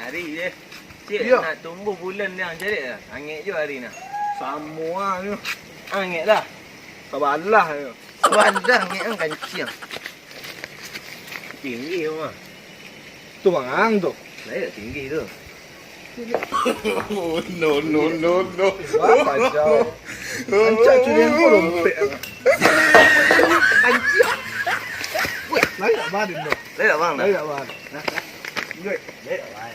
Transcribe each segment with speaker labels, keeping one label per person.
Speaker 1: hari je. Cik nak tumbuh bulan ni macam mana? Angit je hari ni.
Speaker 2: Semua ni.
Speaker 1: Angit lah.
Speaker 2: Kebalah ni.
Speaker 1: Badan angit kan kancing. Tinggi rumah.
Speaker 2: Tu bang tu.
Speaker 1: Saya tinggi tu.
Speaker 3: Oh, no.
Speaker 2: Apa jauh. Ancak curi yang kau rompek.
Speaker 1: Kancing.
Speaker 2: Weh, lari tak badan tu.
Speaker 1: Saya tak bang dah.
Speaker 2: Lari tak badan. Weh.
Speaker 1: Saya tak bang.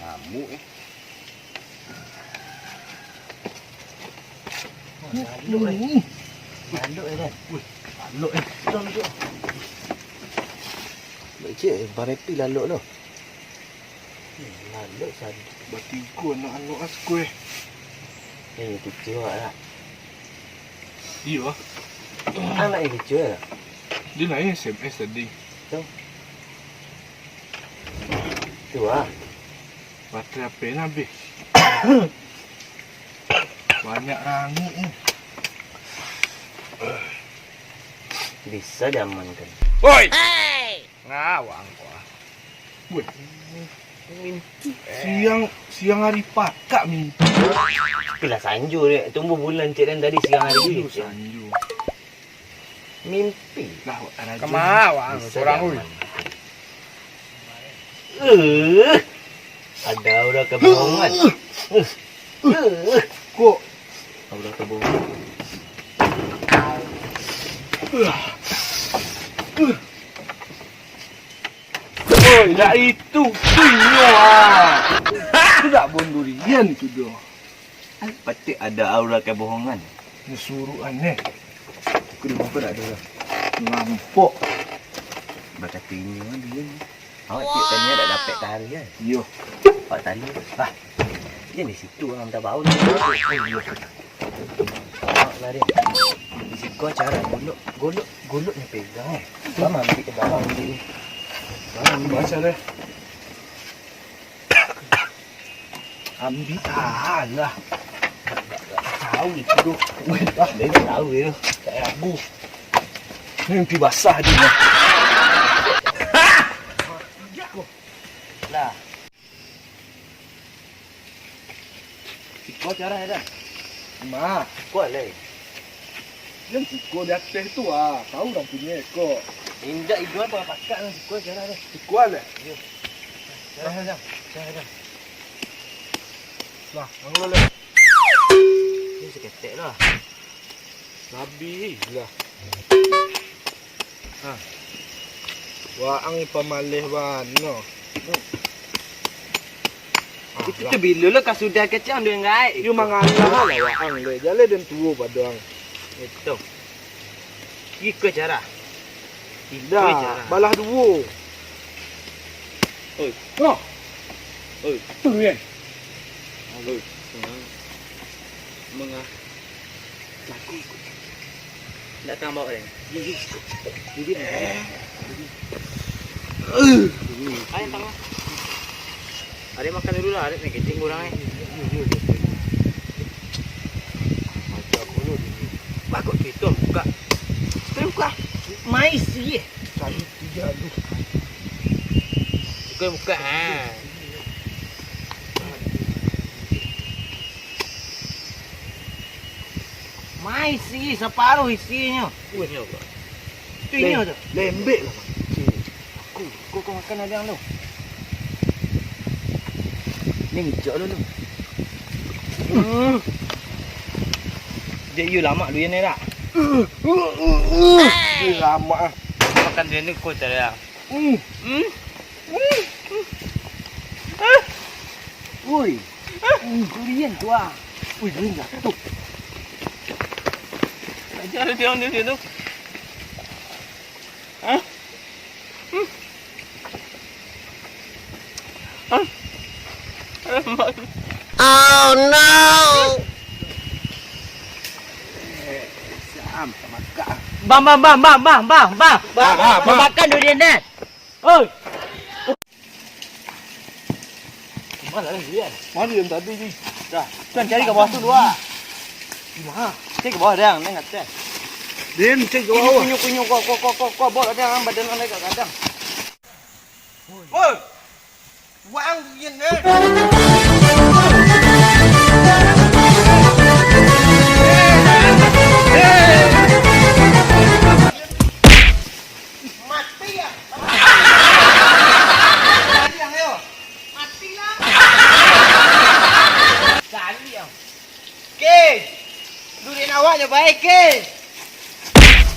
Speaker 3: Amuk eh.
Speaker 1: Baluk ni. Baluk ni kan. Baluk ni. Duduk. Cik, barepi laluk tu. Laluk sadu.
Speaker 2: Bertiga anak-anak askuih.
Speaker 1: Ini kecil lah.
Speaker 2: Iya.
Speaker 1: Anak yang kecil lah.
Speaker 2: Dia naik SMS tadi.
Speaker 1: Tu lah.
Speaker 2: Baterai apa ni habis? Banyak rangit ni.
Speaker 1: Bisa diamankan.
Speaker 2: Oi! Ngawang kau. Weh. Siang hari pakak mimpi.
Speaker 1: Itulah sanju dia. Tumbuh bulan cik dan tadi siang hari ni.
Speaker 2: Sanju.
Speaker 1: Mimpi.
Speaker 2: Lah,
Speaker 3: Kemawang orang oi.
Speaker 1: Ada aura kebohongan.
Speaker 2: Kok
Speaker 1: Aura kebohongan.
Speaker 2: oi, dah itu punya ah. Itu tak bon durian itu dia.
Speaker 1: Patik ada aura kebohongan.
Speaker 2: Ni suruhan ni.
Speaker 1: Aku dah apa tak ada lah.
Speaker 2: Ngampok.
Speaker 1: Berkata ini kan dia ni. Awak cik tanya dah dapat tali kan?
Speaker 2: Yo.
Speaker 1: Awak tali lah. Dia di situ orang minta bau ni. Awak lari. Di situ kau cara golok ni pegang eh. Bang ambil ke bawah ni. Bang ambil
Speaker 2: Baca deh. Ambil lah. Tahu itu tu.
Speaker 1: Weh, dia dah tahu dia tu.
Speaker 2: Tak ragu. Ni mimpi basah dia.
Speaker 1: Lah. Kau cara ada.
Speaker 2: Ma,
Speaker 1: Kuat lah.
Speaker 2: yang siko di atas tu ah. Tahu dah punya ekor.
Speaker 1: Injak iduan apa pakat lah. Kau cara ada.
Speaker 2: Siko ada.
Speaker 1: Cara.
Speaker 2: Lah, anglo le.
Speaker 1: Ni seketek lah.
Speaker 2: Nabi lah. Ha. Waang pamalih bano.
Speaker 1: Itu tu bila lah kau sudah kecil dia ngai.
Speaker 2: You mangalah lah waang le. Jale dan tuo padang.
Speaker 1: Itu. Ikut cara.
Speaker 2: Dah, balah duo.
Speaker 1: Oi.
Speaker 2: Oh.
Speaker 1: Oi.
Speaker 2: Tu ni.
Speaker 1: Oi. Mengah. Laku. Datang bawa dia. Jadi. Ayo tengah. Ada makan dulu lah, ada ni kencing kurang eh. Macam aku dulu. Bakut itu buka. Buka. Mai sih.
Speaker 2: Kali 3 tu.
Speaker 1: Buka ha. Mai sih separuh isinya. Wih, tu ini tu.
Speaker 2: Lembek lah.
Speaker 1: Kau makan ada yang tu. Ni hijau dulu. Dia you lama dulu ni tak?
Speaker 2: Dia lama ah.
Speaker 1: Makan dia ni kau cari lah. Ui. Durian tu ah.
Speaker 2: Ui, durian jatuh.
Speaker 1: Ajar dia ni tu. Hah? Oh no!
Speaker 2: Sampai makan.
Speaker 1: Bang. Makan durian ni. Oi. Mana lagi durian?
Speaker 2: Mana yang tadi ni?
Speaker 1: Dah. Tuan cari kat bawah tu dua.
Speaker 2: Di mana?
Speaker 1: Cek ke bawah dah, ni kat atas.
Speaker 2: Din, cek ke bawah.
Speaker 1: Kunyuk, kau bawa dah badan orang kat kadang. Oi. Buat ang yen eh. Mati ya. Mati yang ayo. Matilah. Sali yang. Ke. Durin awaknya baik ke.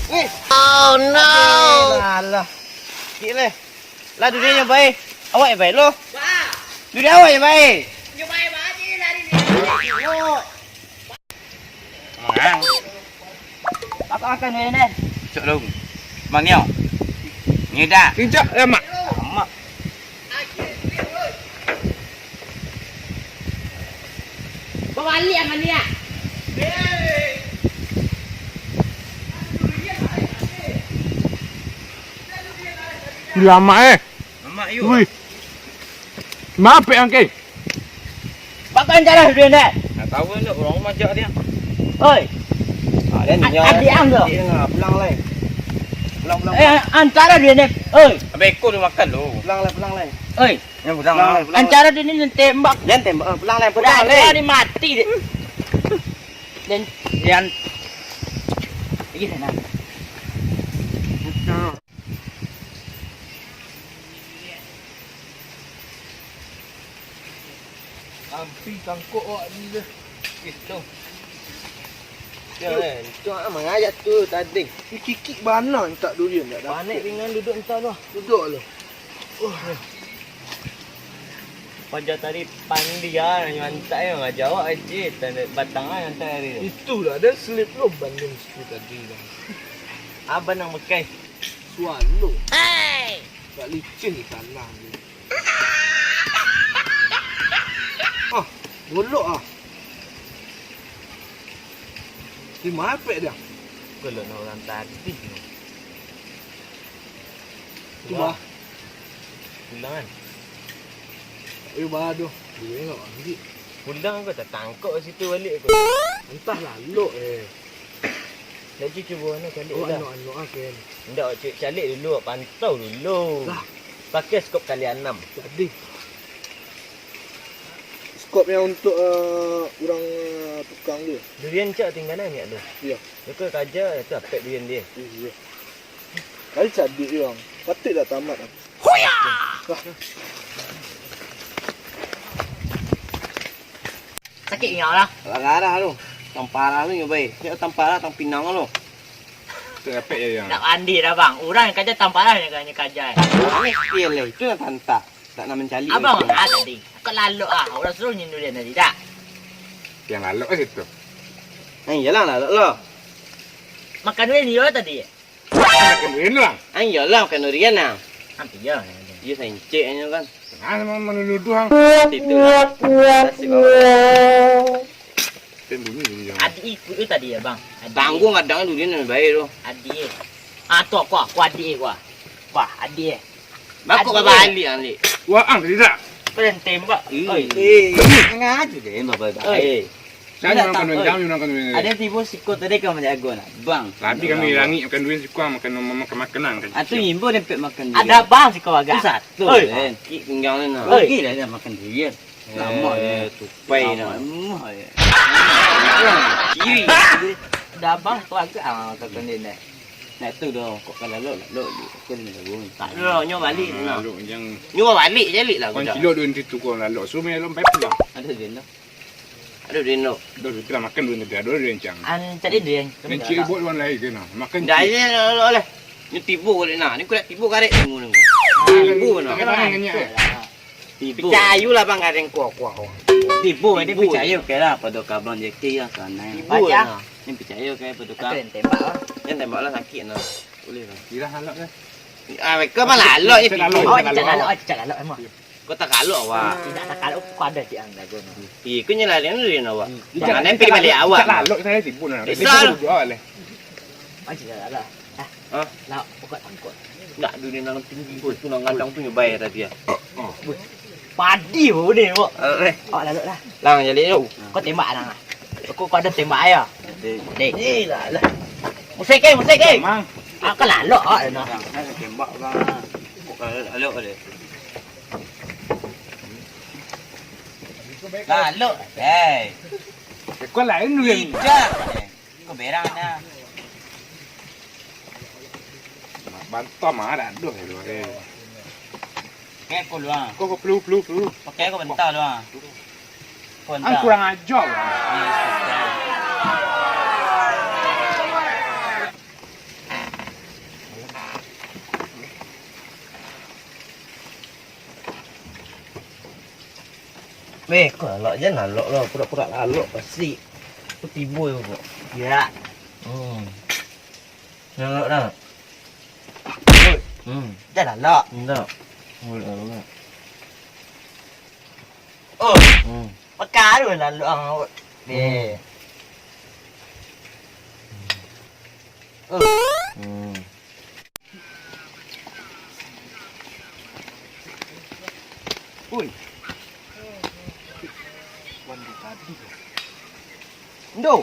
Speaker 1: Oh no. Alah. Gila. Lah durinnya baik. Awak yang baik lo. Ba. Durin awak yang baik. Yang baik baik lari ni. Mang. Apa makan ni ni? Cuk long. Mang Nio. Ni dah.
Speaker 2: Tinjak ya, Mak.
Speaker 1: Mak.
Speaker 4: Bawa balik sama dia.
Speaker 2: Lama
Speaker 1: Mak you.
Speaker 2: Wih. Maaf yang ke?
Speaker 4: Bakal cara dia ni.
Speaker 1: Tak tahu ni orang majak dia.
Speaker 4: Oi.
Speaker 1: Dan
Speaker 4: Adik ang tu.
Speaker 1: Dia ngah pelang lai. Pelang.
Speaker 4: Antara dia ni. Oi.
Speaker 1: Habis ekor dia makan lu. Pelang lai.
Speaker 4: Oi.
Speaker 1: Yang pelang lai.
Speaker 4: Antara dia ni tembak.
Speaker 1: Jangan tembak. Pelang lai.
Speaker 4: Dah dia ni mati dia. Dan
Speaker 1: Yang
Speaker 4: lagi sana.
Speaker 2: Ampi kangkuk awak ni dah.
Speaker 1: itu. Ya kan. Tu mengajak tu tadi.
Speaker 2: Kikik mana tak durian tak dapat.
Speaker 1: Panik ringan duduk entah tu.
Speaker 2: Duduk lu.
Speaker 4: Pajak tadi pandia yang hantar yang ngajak awak aje tanda batang yang hantar hari tu.
Speaker 2: Itulah dia slip lu banding sikit tadi dah.
Speaker 4: Abang nak mekai.
Speaker 2: Sualo. Hey. Tak licin tanah ni. Golok ah. Di mapek dia.
Speaker 4: Kalau nak orang tadi.
Speaker 2: Cuba.
Speaker 4: Pulang.
Speaker 2: Badu. Dia enggak ambil.
Speaker 4: Pulang kau tak tangkap kat situ balik kau.
Speaker 2: Entah lalu
Speaker 4: Nak cuci buah nak calik
Speaker 2: Oh
Speaker 4: dah.
Speaker 2: anu kan.
Speaker 4: Ndak cuci calik dulu, pantau dulu.
Speaker 2: Lah.
Speaker 4: Pakai skop kali 6.
Speaker 2: Jadi. Skop yang untuk orang tukang dia.
Speaker 4: Durian cak tinggalan ni tu.
Speaker 2: Ya.
Speaker 4: Dia kerja tu apek durian dia.
Speaker 2: Iya. Kali cadik dia orang. Patut dah tamat.
Speaker 4: Sakit ingat lah.
Speaker 1: Larah tu. Tang parah tu yang baik. Dia tang parah tang pinang tu.
Speaker 3: Tu apek je yang.
Speaker 4: Tak mandi dah bang. Orang yang kerja tanpa lah yang kerja.
Speaker 1: Ini skill lah. Itu yang tantak. Tak nak mencari.
Speaker 4: Abang tadi. Kau lalu orang suruh nyin durian tadi tak?
Speaker 3: Yang lalu kat situ.
Speaker 1: Iyalah lah.
Speaker 4: Makan durian dia tadi.
Speaker 3: Makan durian lah.
Speaker 1: Iyalah makan durian lah.
Speaker 4: Hampir je.
Speaker 1: Dia senciknya kan.
Speaker 3: Ah, memang menuduh hang.
Speaker 1: Itu lah. Nasib bawah.
Speaker 3: Tem bunyi dia.
Speaker 4: Adik ikut tu tadi ya bang.
Speaker 1: Tanggung kadang durian yang baik tu.
Speaker 4: Adik. Tu aku adik aku. Wah adik.
Speaker 1: Bakok kau balik alik.
Speaker 3: Wah, ang tidak.
Speaker 4: Kalian tembak. Oi.
Speaker 1: Ngaju deh baik-baik.
Speaker 3: Saya makan durian, kami makan durian.
Speaker 1: Ada tipu sikut tadi kau menjaga nak. Bang.
Speaker 3: Tapi kami rangi makan durian si kuang makan makanan kan.
Speaker 1: Atu imbo dempet makan durian.
Speaker 4: Ada bang si kau agak.
Speaker 1: Satu.
Speaker 4: Oi.
Speaker 1: Kik tinggal ni nak.
Speaker 4: Oi.
Speaker 1: Okey dah dia makan durian. Lama dia tupai nak. Kiri.
Speaker 4: Ada bang tu agak.
Speaker 1: Takkan dia nak. Nak tu dah. Kok kalau lo kau ni dah gong.
Speaker 4: Tak ada nyo balik tu nak.
Speaker 3: Lalu yang
Speaker 1: Nyuruh balik jalik lah.
Speaker 3: kon kilo durian situ kau lalu. Semua yang lompat pulang.
Speaker 1: Ada durian tu. Ada durian tu.
Speaker 3: Dah kita makan durian tadi, ada durian cang.
Speaker 4: An cari durian.
Speaker 3: Dan cik buat orang lain ke nak. Makan
Speaker 1: Dah je oleh. Ni tipu kau nak. Ni kau nak tipu karek tengok ni. Tipu nak.
Speaker 3: Tangan kenyang.
Speaker 1: Tipu. Percayalah bang kareng kuah-kuah.
Speaker 4: Tipu dia percaya
Speaker 1: ke lah pada kabang JK lah kan.
Speaker 4: Baca.
Speaker 1: Ni percaya ke pada
Speaker 4: Aku
Speaker 1: kabang.
Speaker 4: yang tembak lah.
Speaker 1: Yang tembaklah sakit noh. Boleh lah.
Speaker 3: Kira halak ke?
Speaker 1: Mereka malah alok je.
Speaker 3: Saya lalu.
Speaker 4: Awak cakap lalu emang.
Speaker 1: Kau tak kalok awak.
Speaker 4: Tidak tak kalau kau ada di ang lagu ni.
Speaker 1: Kau nyalarin durian awak. Jangan nempel balik awak.
Speaker 3: Tak lalu saya tipu nak.
Speaker 1: Besar.
Speaker 3: Boleh.
Speaker 4: Macam lalu.
Speaker 1: Ah,
Speaker 4: Lah pokok angkut.
Speaker 1: nak durian dalam tinggi pun tu nak ngandang tu nyobai tadi ah.
Speaker 4: Padi pun ni awak.
Speaker 1: Eh,
Speaker 4: Awak lalu lah.
Speaker 1: lang jadi tu.
Speaker 4: Kau tembak lang lah. Kau ada tembak ayah.
Speaker 1: Dek lah. Musik ke?
Speaker 3: Mang.
Speaker 1: Kan lalok no.
Speaker 3: Saya tembak bang.
Speaker 4: Alok ada.
Speaker 1: Lalok. Hey.
Speaker 3: Kau lain dulu yang.
Speaker 1: Tidak. Kau berang dah.
Speaker 3: Bantah mah ada aduh ya luar.
Speaker 4: Kayak kau luang.
Speaker 3: Kau perlu.
Speaker 4: Pakai kau bentar luang.
Speaker 3: Ang kurang ajar lah.
Speaker 1: Weh, kau lalok je lalok lah. Pura-pura lalok pasti. Kau timbul kau.
Speaker 4: Ya.
Speaker 1: Lalok dah. Dah lalok. Dah. Lalok. Oh. Pakai tu lalok awak. Deh. Ui. Wandu tadi. Ndo.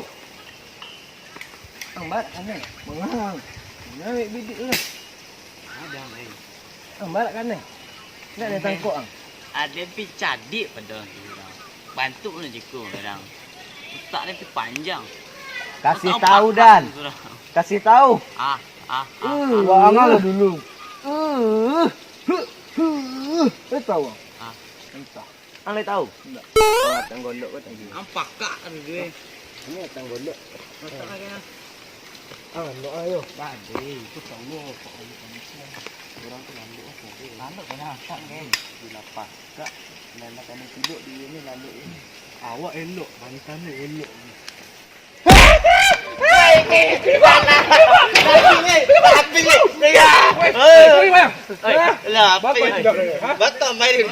Speaker 1: Ang barat kan ni? Mengang. Naik bidik tu.
Speaker 4: Ada mai.
Speaker 1: Ang barat kan ni? Nak ada tangkuk ang.
Speaker 4: Ada pi cadik pada. Bantu nak jiko kadang. Tak ada pi panjang.
Speaker 1: Kasih tahu Dan. Kasih tahu.
Speaker 2: Bang lah dulu. Saya tahu. Entah.
Speaker 1: Ang leh tahu?
Speaker 2: Tak.
Speaker 1: Oh, tang gondok kau tadi.
Speaker 4: Nampak kak kan dia.
Speaker 1: Ini tang gondok.
Speaker 4: Tak lagi nak.
Speaker 1: Ah, lo ayo.
Speaker 2: Tadi itu tahu lo. Orang tu lalu apa?
Speaker 4: Lalu kena tak kan.
Speaker 1: Dilapas kak. Lala kami tidur di ini lalu ini.
Speaker 2: Awak elok, wanita ni elok.
Speaker 1: Apa ni? Lah, apa ni? Batal main ni.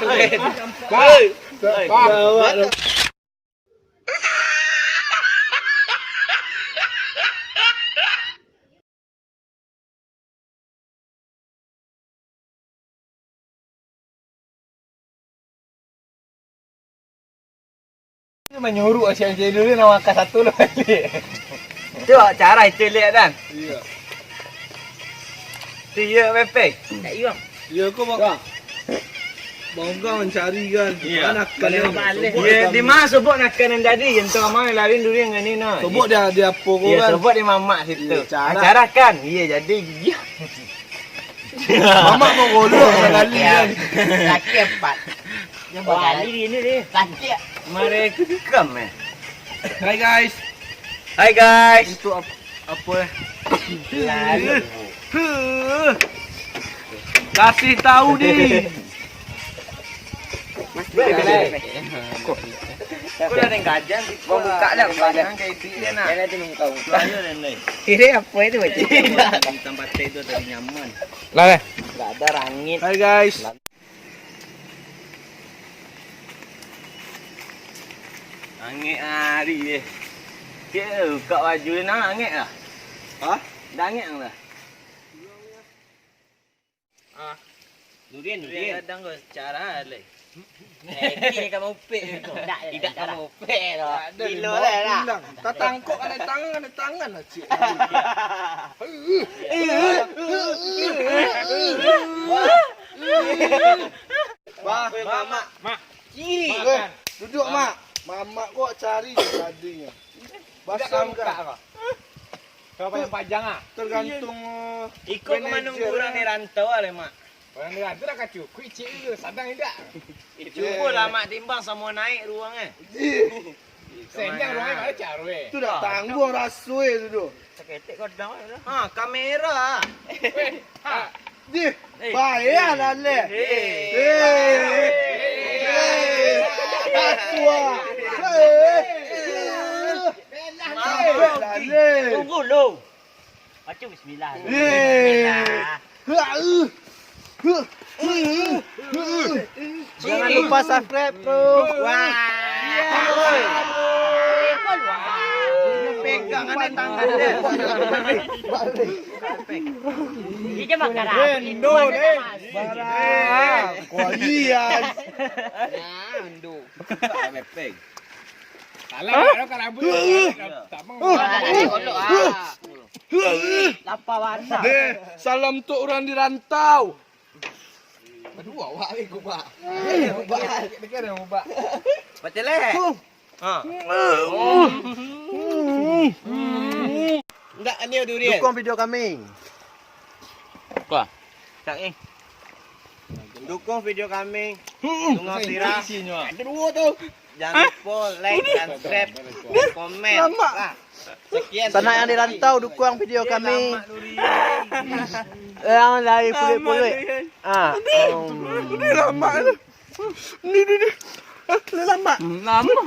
Speaker 2: Menyuruh asyik dulu nak makan satu lah balik.
Speaker 1: Tu cara itu lihat Dan.
Speaker 2: Iya.
Speaker 1: Dia pepek. Tak iya.
Speaker 2: Ya kau bang. Bangga mencari kan.
Speaker 1: Ya.
Speaker 2: Anak kan.
Speaker 1: Ya, di mana sebut nak kena jadi yang tu ramai lari dulu yang ni nah.
Speaker 2: Sebut dia apa kau
Speaker 1: Ya,
Speaker 2: kan.
Speaker 1: sebut di mamak situ.
Speaker 2: Ya, cara.
Speaker 1: Cara kan. Ya, jadi ya.
Speaker 2: Mamak mau golok sekali kan.
Speaker 1: Laki empat. Yang berkali ini dia. Laki. Mari kekam
Speaker 2: Hai guys.
Speaker 1: Hai guys.
Speaker 2: Itu apa?
Speaker 1: Lalu.
Speaker 2: Kasih tahu ni.
Speaker 1: Kau dah ada gajan, kau buka dah gajan kayak itu dia nak. Dia tu kau. Lalu dan lain. Ini apa itu macam? Di tempat itu tadi nyaman.
Speaker 2: Lah.
Speaker 1: Tak ada rangit.
Speaker 2: Hai guys.
Speaker 4: Angin hari dia. Dia buka baju dia nak angin lah.
Speaker 1: Hah?
Speaker 4: Dah angin lah.
Speaker 1: Durian.
Speaker 4: Kadang kau cara lah.
Speaker 1: Ini kamu upik tu. Tidak kamu upik tu. Kilo lah.
Speaker 2: Tak tangkuk ada tangan lah cik.
Speaker 1: Mak. Kiri.
Speaker 2: Duduk mak. Mamak kau cari tadinya. Basam kan?
Speaker 3: Kau pajang ah.
Speaker 2: Tergantung
Speaker 4: Ikut ke mana orang ni rantau lah mak.
Speaker 3: Orang dia tu dah kacau. Kuih cik je sadang tidak.
Speaker 4: Cuba lah mak timbang sama naik ruang eh.
Speaker 3: Sendang ruang mana cara weh.
Speaker 2: tu dah tanggung rasui tu tu.
Speaker 4: Seketik kau dah. Ha, kamera.
Speaker 2: Di, bayar lah le. Tua.
Speaker 4: Tunggu lu. Baca bismillah.
Speaker 1: Jangan lupa subscribe bro. Wah. Pegang ada tangan dia.
Speaker 4: Dia makan apa?
Speaker 2: Indo deh. Barang. Kualian.
Speaker 1: Nah, endo. Tak pepek.
Speaker 3: Salah kalau rambut. Tak mau.
Speaker 1: Lapar warna.
Speaker 2: Salam untuk orang di rantau.
Speaker 3: Aduh, awak ni gubak. Dekat ada gubak.
Speaker 1: Betul eh?
Speaker 3: Enggak, ni durian.
Speaker 1: Dukung video kami. Apa? Cak eh. Dukung video kami. Tunggu Tira.
Speaker 3: Ada dua tu.
Speaker 1: Jangan lupa like dan subscribe, komen. Sekian.
Speaker 5: Sana yang di rantau dukung video kami.
Speaker 1: Lama durian.
Speaker 5: Yang dari pulut-pulut.
Speaker 2: Ini lama. Ini.
Speaker 5: Lama.
Speaker 2: Lama.